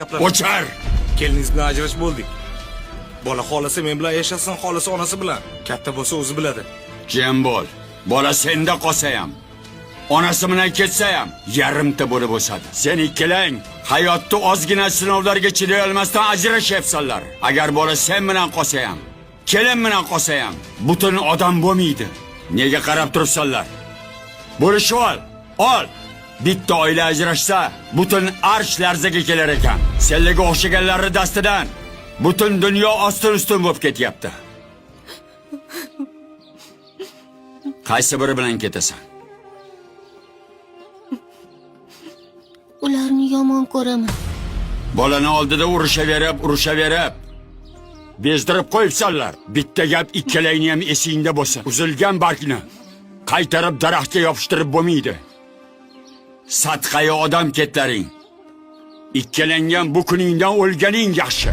O'char! Keliningiz bilan ajrashib bo'ldik. Bola xolasi men bilan yashasin, xolasi onasi bilan. Katta bo'lsa o'zi biladi. Jim bo'l. Bola senda qolsa ham, onasi bilan ketsa ham yarimta bo'lib o'sadi. Sen ikkalang hayotda ozgina sinovlarga chiday olmasdan ajrashyapsanlar. Agar bola sen bilan qolsa ham, kelin bilan qolsa ham butun odam bo'lmaydi. Nega qarab turibsanlar? Bo'lishib ol. Ol. Bitta oila ajrashsa, butun arsh larzaga kelar ekan. Senlarga o'xshaganlarni dastidan butun dunyo ostin-ustun bo'lib ketyapti. Qaysi biri bilan ketasan? Ularni yomon ko'raman. Bolani oldida urushaverib bezdirib qo'yibsanlar. Bitta gap ikkalangni ham esingda bo'lsin. Uzilgan bargni qaytarib daraxtga yopishtirib bo'lmaydi. Satqayi odam ketlaring. Ikkalangdan bu kuningdan o'lganing yaxshi.